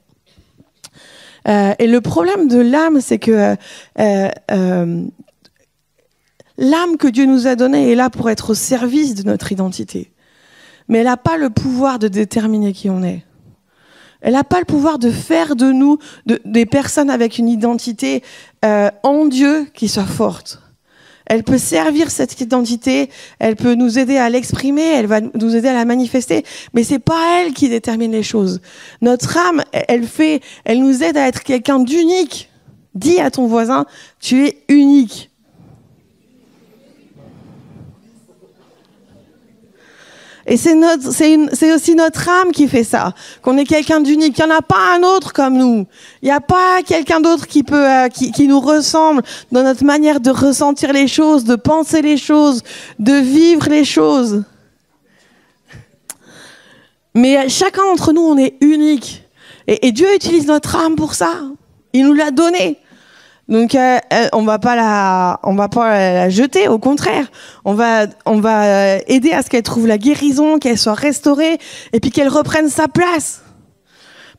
Et le problème de l'âme, c'est que l'âme que Dieu nous a donnée est là pour être au service de notre identité. Mais elle n'a pas le pouvoir de déterminer qui on est. Elle n'a pas le pouvoir de faire de nous des personnes avec une identité en Dieu qui soit forte. Elle peut servir cette identité, elle peut nous aider à l'exprimer, elle va nous aider à la manifester, mais c'est pas elle qui détermine les choses. Notre âme, elle nous aide à être quelqu'un d'unique. Dis à ton voisin, tu es unique. Et c'est aussi notre âme qui fait ça, qu'on est quelqu'un d'unique. Il n'y en a pas un autre comme nous. Il n'y a pas quelqu'un d'autre qui nous ressemble dans notre manière de ressentir les choses, de penser les choses, de vivre les choses. Mais chacun d'entre nous, on est unique. Et Dieu utilise notre âme pour ça. Il nous l'a donnée. Donc on va pas la jeter, au contraire. On va aider à ce qu'elle trouve la guérison, qu'elle soit restaurée et puis qu'elle reprenne sa place.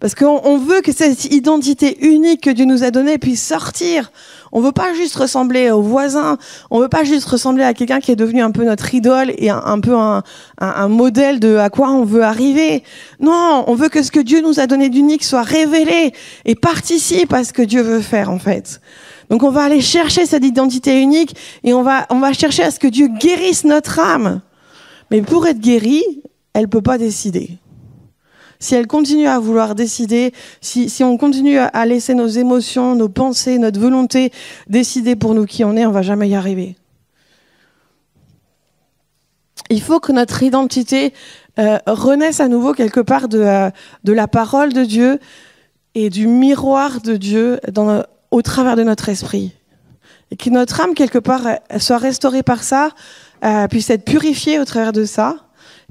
Parce qu'on veut que cette identité unique que Dieu nous a donnée puisse sortir. On veut pas juste ressembler aux voisins, on veut pas juste ressembler à quelqu'un qui est devenu un peu notre idole et un peu un modèle de à quoi on veut arriver. Non, on veut que ce que Dieu nous a donné d'unique soit révélé et participe à ce que Dieu veut faire en fait. Donc on va aller chercher cette identité unique et on va chercher à ce que Dieu guérisse notre âme. Mais pour être guérie, elle peut pas décider. Si elle continue à vouloir décider, si on continue à laisser nos émotions, nos pensées, notre volonté décider pour nous qui on est, on va jamais y arriver. Il faut que notre identité renaisse à nouveau quelque part de la parole de Dieu et du miroir de Dieu au travers de notre esprit. Et que notre âme, quelque part, soit restaurée par ça, puisse être purifiée au travers de ça,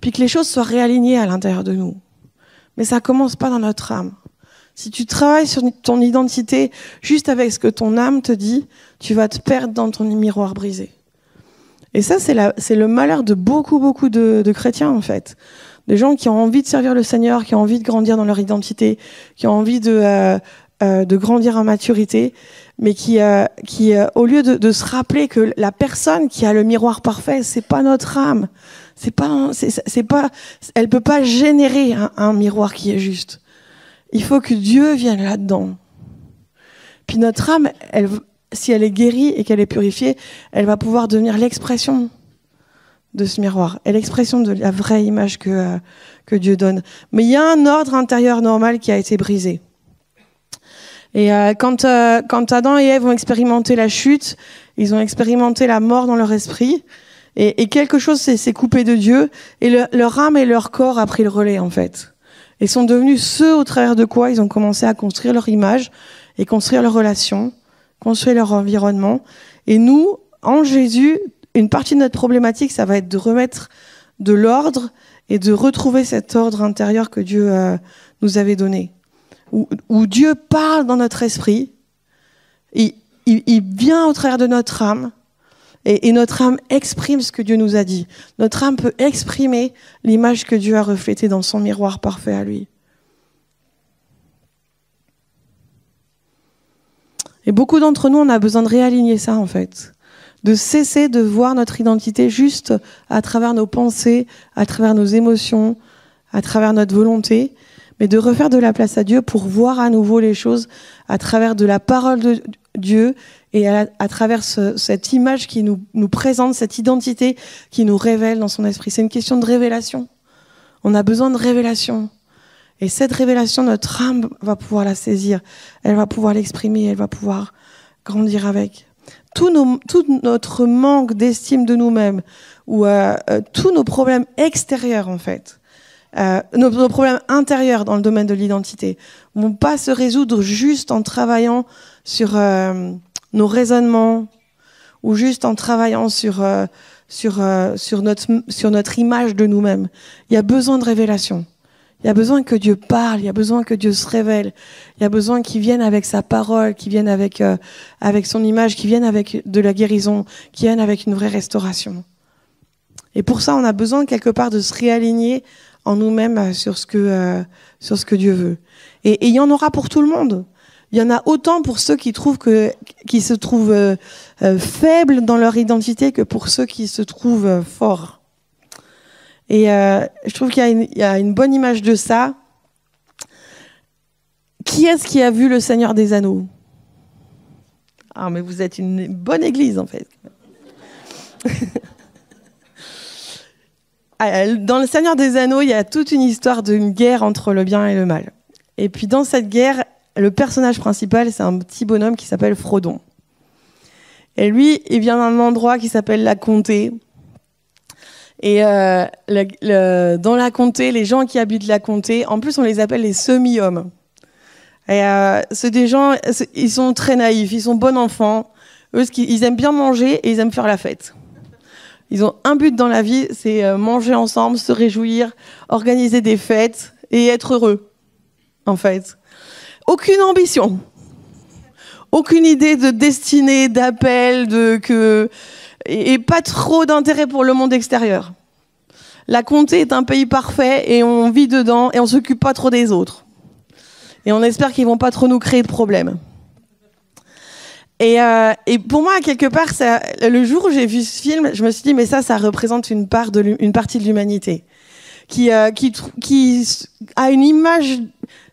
puis que les choses soient réalignées à l'intérieur de nous. Mais ça commence pas dans notre âme. Si tu travailles sur ton identité juste avec ce que ton âme te dit, tu vas te perdre dans ton miroir brisé. Et ça, c'est le malheur de beaucoup de chrétiens, en fait. Des gens qui ont envie de servir le Seigneur, qui ont envie de grandir dans leur identité, qui ont envie de grandir en maturité, mais qui au lieu de se rappeler que la personne qui a le miroir parfait, c'est pas notre âme. Elle peut pas générer un miroir qui est juste. Il faut que Dieu vienne là-dedans. Puis notre âme, si elle est guérie et qu'elle est purifiée, elle va pouvoir devenir l'expression de ce miroir et l'expression de la vraie image que Dieu donne. Mais il y a un ordre intérieur normal qui a été brisé. Et quand Adam et Ève ont expérimenté la chute, ils ont expérimenté la mort dans leur esprit. Et quelque chose s'est coupé de Dieu, et leur âme et leur corps a pris le relais, en fait. Ils sont devenus ceux au travers de quoi ils ont commencé à construire leur image, et construire leurs relations, construire leur environnement. Et nous, en Jésus, une partie de notre problématique, ça va être de remettre de l'ordre, et de retrouver cet ordre intérieur que Dieu nous avait donné. Où Dieu parle dans notre esprit, il vient au travers de notre âme, et notre âme exprime ce que Dieu nous a dit. Notre âme peut exprimer l'image que Dieu a reflétée dans son miroir parfait à lui. Et beaucoup d'entre nous, on a besoin de réaligner ça, en fait. De cesser de voir notre identité juste à travers nos pensées, à travers nos émotions, à travers notre volonté, mais de refaire de la place à Dieu pour voir à nouveau les choses à travers de la parole de Dieu et à travers cette image qui nous présente, cette identité qui nous révèle dans son esprit. C'est une question de révélation. On a besoin de révélation. Et cette révélation, notre âme va pouvoir la saisir. Elle va pouvoir l'exprimer, elle va pouvoir grandir avec. Tout notre manque d'estime de nous-mêmes ou tous nos problèmes extérieurs, en fait, nos problèmes intérieurs dans le domaine de l'identité vont pas se résoudre juste en travaillant sur nos raisonnements ou juste en travaillant sur notre image de nous-mêmes. Il y a besoin de révélation. Il y a besoin que Dieu parle, il y a besoin que Dieu se révèle, il y a besoin qu'il vienne avec sa parole, qu'il vienne avec son image, qu'il vienne avec de la guérison, qu'il vienne avec une vraie restauration. Et pour ça, on a besoin quelque part de se réaligner en nous-mêmes sur ce que Dieu veut. Et il y en aura pour tout le monde. Il y en a autant pour ceux qui se trouvent faibles dans leur identité que pour ceux qui se trouvent forts. Et je trouve qu'il y a une bonne image de ça. Qui est-ce qui a vu le Seigneur des Anneaux ? Ah, mais vous êtes une bonne église, en fait. Dans le Seigneur des Anneaux, il y a toute une histoire d'une guerre entre le bien et le mal. Et puis dans cette guerre, le personnage principal, c'est un petit bonhomme qui s'appelle Frodon. Et lui, il vient d'un endroit qui s'appelle la Comté. Et dans la Comté, les gens qui habitent la Comté, en plus on les appelle les semi-hommes. Et c'est des gens, ils sont très naïfs, ils sont bons enfants. Eux, ils aiment bien manger et ils aiment faire la fête. Ils ont un but dans la vie, c'est manger ensemble, se réjouir, organiser des fêtes et être heureux, en fait. Aucune ambition. Aucune idée de destinée, d'appel, et pas trop d'intérêt pour le monde extérieur. La comté est un pays parfait et on vit dedans et on s'occupe pas trop des autres. Et on espère qu'ils vont pas trop nous créer de problèmes. Et pour moi, quelque part, le jour où j'ai vu ce film, je me suis dit, mais ça représente une partie de l'humanité qui a une image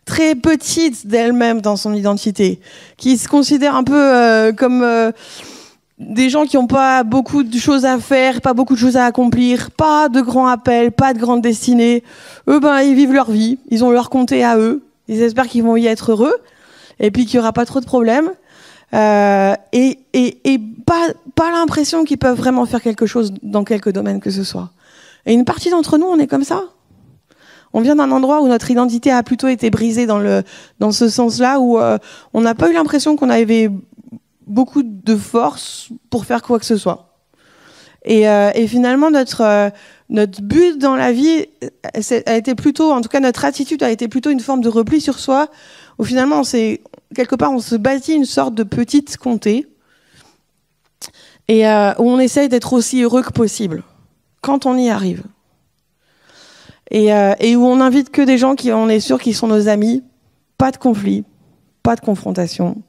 très petite d'elle-même dans son identité, qui se considère un peu comme des gens qui n'ont pas beaucoup de choses à faire, pas beaucoup de choses à accomplir, pas de grands appels, pas de grandes destinées. Eux, ils vivent leur vie, ils ont leur comté à eux, ils espèrent qu'ils vont y être heureux, et puis qu'il n'y aura pas trop de problèmes. Et pas l'impression qu'ils peuvent vraiment faire quelque chose dans quelque domaine que ce soit. Et une partie d'entre nous, on est comme ça. On vient d'un endroit où notre identité a plutôt été brisée dans ce sens-là, où on n'a pas eu l'impression qu'on avait beaucoup de force pour faire quoi que ce soit. Et finalement, notre but dans la vie a été plutôt, en tout cas notre attitude a été plutôt une forme de repli sur soi, où finalement quelque part on se bâtit une sorte de petite comté, et où on essaye d'être aussi heureux que possible, quand on y arrive. Et où on n'invite que des gens on est sûr qu'ils sont nos amis, pas de conflit, pas de confrontation.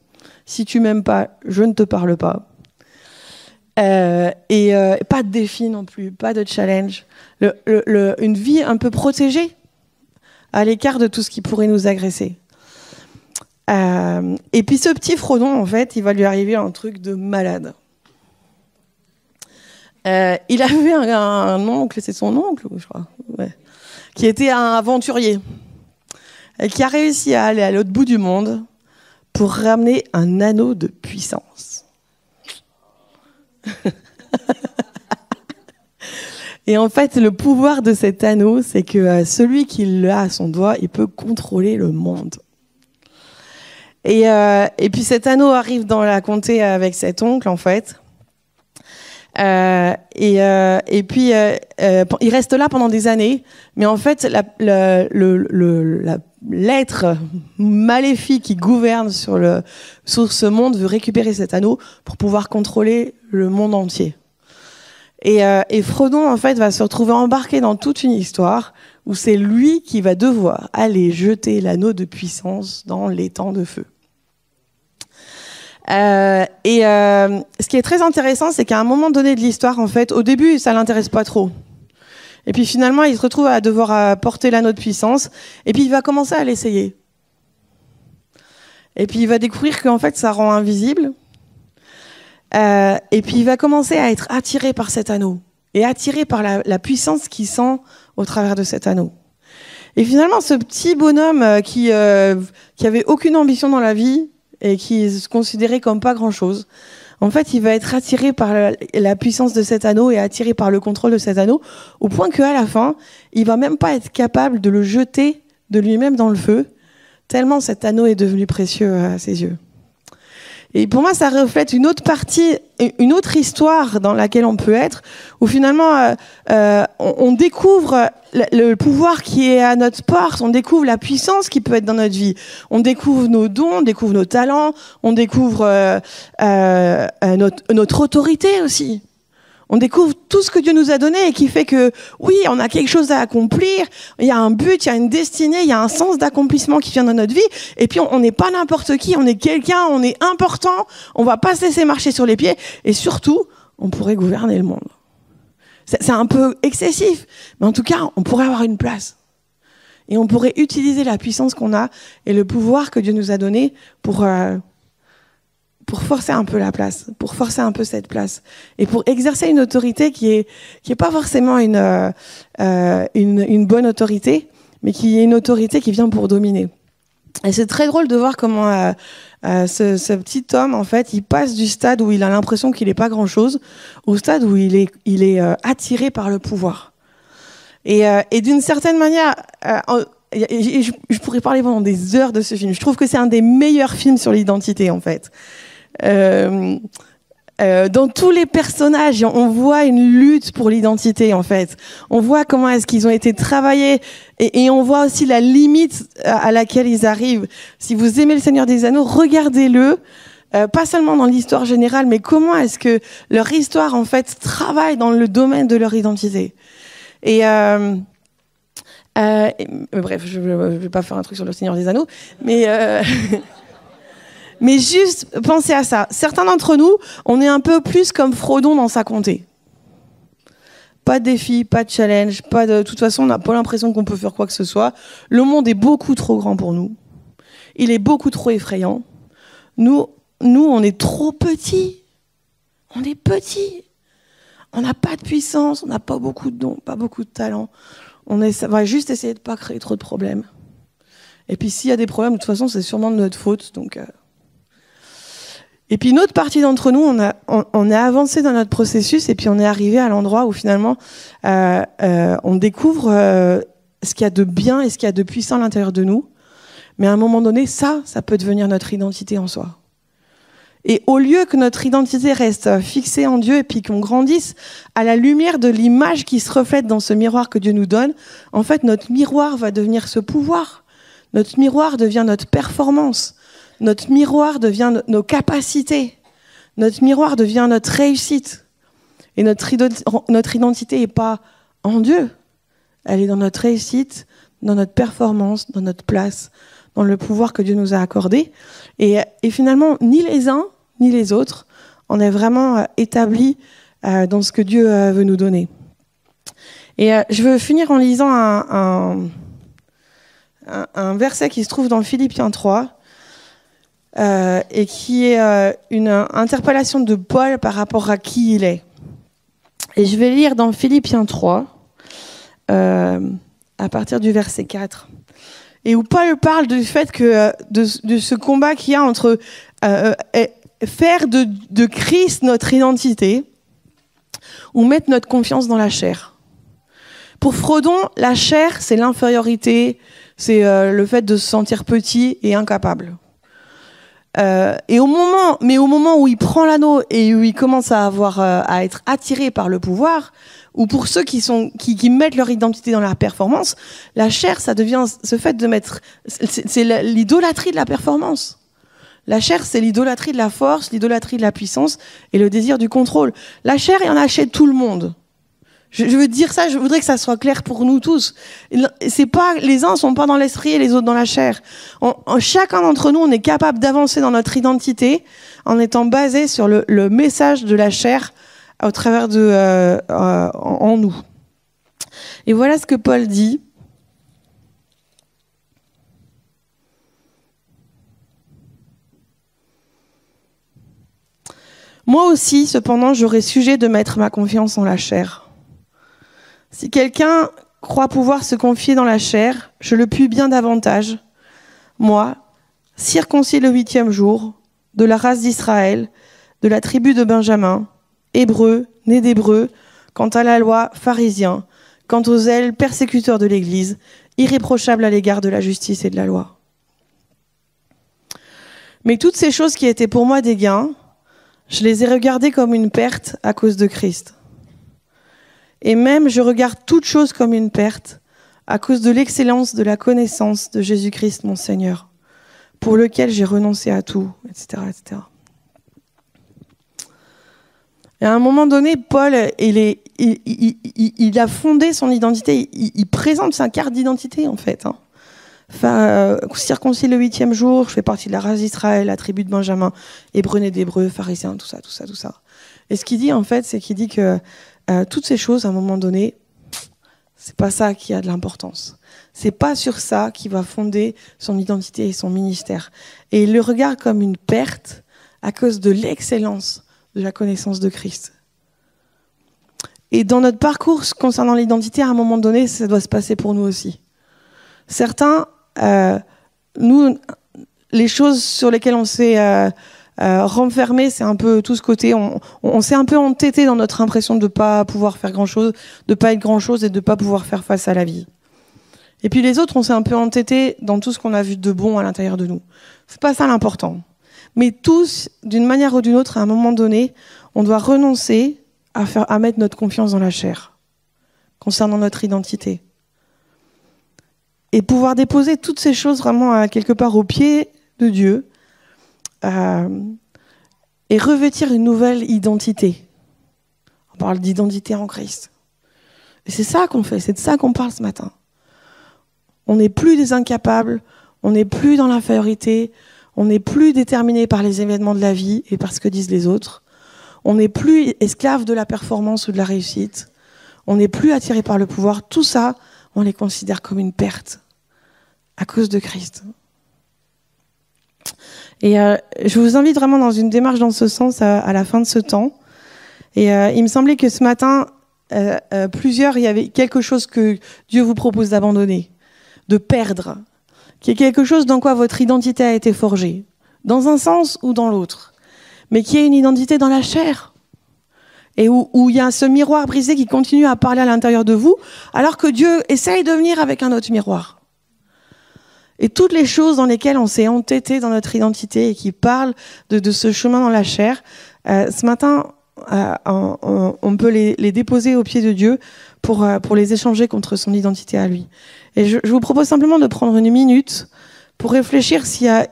Si tu m'aimes pas, je ne te parle pas. Et pas de défi non plus, pas de challenge. Une vie un peu protégée, à l'écart de tout ce qui pourrait nous agresser. Et puis ce petit Frodon, en fait, il va lui arriver un truc de malade. Il avait un oncle, c'est son oncle, je crois, ouais, qui était un aventurier, et qui a réussi à aller à l'autre bout du monde pour ramener un anneau de puissance. Et en fait, le pouvoir de cet anneau, c'est que celui qui l'a à son doigt, il peut contrôler le monde. Et puis cet anneau arrive dans la comté avec cet oncle, en fait. Et puis il reste là pendant des années, mais en fait l'être maléfique qui gouverne sur ce monde veut récupérer cet anneau pour pouvoir contrôler le monde entier. Et Frodon en fait va se retrouver embarqué dans toute une histoire où c'est lui qui va devoir aller jeter l'anneau de puissance dans l'étang de feu. Ce qui est très intéressant, c'est qu'à un moment donné de l'histoire, en fait, au début, ça l'intéresse pas trop. Et puis finalement, il se retrouve à devoir porter l'anneau de puissance. Et puis il va commencer à l'essayer. Et puis il va découvrir qu'en fait, ça rend invisible. Et puis il va commencer à être attiré par cet anneau et attiré par la puissance qu'il sent au travers de cet anneau. Et finalement, ce petit bonhomme qui avait aucune ambition dans la vie et qui se considérait comme pas grand-chose, en fait, il va être attiré par la puissance de cet anneau et attiré par le contrôle de cet anneau, au point qu'à la fin, il va même pas être capable de le jeter de lui-même dans le feu, tellement cet anneau est devenu précieux à ses yeux. Et pour moi, ça reflète une autre partie, une autre histoire dans laquelle on peut être, où finalement, on découvre le pouvoir qui est à notre porte, on découvre la puissance qui peut être dans notre vie, on découvre nos dons, on découvre nos talents, on découvre notre autorité aussi. On découvre tout ce que Dieu nous a donné et qui fait que, oui, on a quelque chose à accomplir, il y a un but, il y a une destinée, il y a un sens d'accomplissement qui vient dans notre vie. Et puis, on n'est pas n'importe qui, on est quelqu'un, on est important, on va pas se laisser marcher sur les pieds. Et surtout, on pourrait gouverner le monde. C'est un peu excessif, mais en tout cas, on pourrait avoir une place. Et on pourrait utiliser la puissance qu'on a et le pouvoir que Dieu nous a donné pour forcer un peu la place, pour forcer un peu cette place, et pour exercer une autorité qui est pas forcément une bonne autorité, mais qui est une autorité qui vient pour dominer. Et c'est très drôle de voir comment ce petit homme, en fait, il passe du stade où il a l'impression qu'il n'est pas grand-chose, au stade où il est attiré par le pouvoir. Et d'une certaine manière, je pourrais parler pendant des heures de ce film. Je trouve que c'est un des meilleurs films sur l'identité, en fait. Dans tous les personnages, on voit une lutte pour l'identité, en fait. On voit comment est-ce qu'ils ont été travaillés et on voit aussi la limite à laquelle ils arrivent. Si vous aimez Le Seigneur des Anneaux, regardez-le. Pas seulement dans l'histoire générale, mais comment est-ce que leur histoire, en fait, travaille dans le domaine de leur identité. Et bref, je vais pas faire un truc sur Le Seigneur des Anneaux, mais mais juste pensez à ça. Certains d'entre nous, on est un peu plus comme Frodon dans sa comté. Pas de défi, pas de challenge, de toute façon, on n'a pas l'impression qu'on peut faire quoi que ce soit. Le monde est beaucoup trop grand pour nous. Il est beaucoup trop effrayant. Nous, on est trop petits. On est petits. On n'a pas de puissance, on n'a pas beaucoup de dons, pas beaucoup de talent. On va juste essayer de ne pas créer trop de problèmes. Et puis s'il y a des problèmes, de toute façon, c'est sûrement de notre faute. Donc, Et puis une autre partie d'entre nous, on a avancé dans notre processus et puis on est arrivé à l'endroit où finalement, on découvre ce qu'il y a de bien et ce qu'il y a de puissant à l'intérieur de nous. Mais à un moment donné, ça peut devenir notre identité en soi. Et au lieu que notre identité reste fixée en Dieu et puis qu'on grandisse à la lumière de l'image qui se reflète dans ce miroir que Dieu nous donne, en fait, notre miroir va devenir ce pouvoir. Notre miroir devient notre performance. Notre miroir devient nos capacités. Notre miroir devient notre réussite. Et notre identité n'est pas en Dieu. Elle est dans notre réussite, dans notre performance, dans notre place, dans le pouvoir que Dieu nous a accordé. Et finalement, ni les uns, ni les autres, on est vraiment établis dans ce que Dieu veut nous donner. Et je veux finir en lisant un verset qui se trouve dans Philippiens 3, et qui est une interpellation de Paul par rapport à qui il est. Et je vais lire dans Philippiens 3, à partir du verset 4. Et où Paul parle du fait que de ce combat qu'il y a entre faire de Christ notre identité ou mettre notre confiance dans la chair. Pour Frodon, la chair, c'est l'infériorité, c'est le fait de se sentir petit et incapable. Et au moment où il prend l'anneau et où il commence à être attiré par le pouvoir, ou pour ceux qui mettent leur identité dans la performance, la chair, ça devient ce fait de mettre, c'est l'idolâtrie de la performance. La chair, c'est l'idolâtrie de la force, l'idolâtrie de la puissance et le désir du contrôle. La chair, il y en a chez tout le monde. Je veux dire ça, je voudrais que ça soit clair pour nous tous. C'est pas, les uns sont pas dans l'esprit et les autres dans la chair. Chacun d'entre nous, on est capable d'avancer dans notre identité en étant basé sur le message de la chair au travers en nous. Et voilà ce que Paul dit. Moi aussi, cependant, j'aurais sujet de mettre ma confiance en la chair. Si quelqu'un croit pouvoir se confier dans la chair, je le puis bien davantage. Moi, circoncis le 8e jour, de la race d'Israël, de la tribu de Benjamin, hébreu, né d'hébreu, quant à la loi, pharisien, quant aux zèles, persécuteurs de l'Église, irréprochable à l'égard de la justice et de la loi. Mais toutes ces choses qui étaient pour moi des gains, je les ai regardées comme une perte à cause de Christ. Et même, je regarde toutes choses comme une perte à cause de l'excellence de la connaissance de Jésus-Christ, mon Seigneur, pour lequel j'ai renoncé à tout, etc., etc. Et à un moment donné, Paul, il a fondé son identité, il présente sa carte d'identité, en fait. Circoncis le 8e jour, je fais partie de la race d'Israël, la tribu de Benjamin, hébreu né d'hébreu, pharisien, tout ça. Et ce qu'il dit, en fait, c'est qu'il dit que toutes ces choses, à un moment donné, c'est pas ça qui a de l'importance. C'est pas sur ça qu'il va fonder son identité et son ministère. Et il le regarde comme une perte à cause de l'excellence de la connaissance de Christ. Et dans notre parcours concernant l'identité, à un moment donné, ça doit se passer pour nous aussi. Certains, nous, les choses sur lesquelles on s'est renfermé, c'est un peu tout ce côté, on s'est un peu entêté dans notre impression de ne pas pouvoir faire grand-chose, de ne pas être grand-chose et de ne pas pouvoir faire face à la vie. Et puis les autres, on s'est un peu entêté dans tout ce qu'on a vu de bon à l'intérieur de nous. C'est pas ça l'important. Mais tous, d'une manière ou d'une autre, à un moment donné, on doit renoncer à mettre notre confiance dans la chair, concernant notre identité. Et pouvoir déposer toutes ces choses vraiment quelque part au pied de Dieu et revêtir une nouvelle identité. On parle d'identité en Christ. Et c'est ça qu'on fait, c'est de ça qu'on parle ce matin. On n'est plus des incapables, on n'est plus dans l'infériorité, on n'est plus déterminé par les événements de la vie et par ce que disent les autres. On n'est plus esclave de la performance ou de la réussite. On n'est plus attiré par le pouvoir. Tout ça, on les considère comme une perte à cause de Christ. Et je vous invite vraiment dans une démarche dans ce sens à la fin de ce temps. Et il me semblait que ce matin, plusieurs, il y avait quelque chose que Dieu vous propose d'abandonner, de perdre, qui est quelque chose dans quoi votre identité a été forgée, dans un sens ou dans l'autre, mais qui est une identité dans la chair, et où il y a ce miroir brisé qui continue à parler à l'intérieur de vous, alors que Dieu essaye de venir avec un autre miroir. Et toutes les choses dans lesquelles on s'est entêté dans notre identité et qui parlent de ce chemin dans la chair, ce matin, on peut les déposer aux pieds de Dieu pour les échanger contre son identité à lui. Et je vous propose simplement de prendre une minute pour réfléchir s'il y a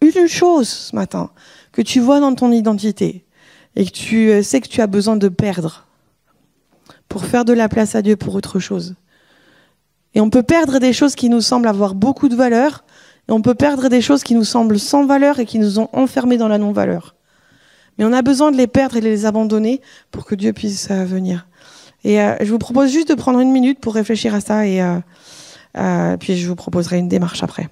une chose ce matin que tu vois dans ton identité et que tu sais que tu as besoin de perdre pour faire de la place à Dieu pour autre chose. Et on peut perdre des choses qui nous semblent avoir beaucoup de valeur, et on peut perdre des choses qui nous semblent sans valeur et qui nous ont enfermés dans la non-valeur. Mais on a besoin de les perdre et de les abandonner pour que Dieu puisse venir. Et je vous propose juste de prendre une minute pour réfléchir à ça et puis je vous proposerai une démarche après.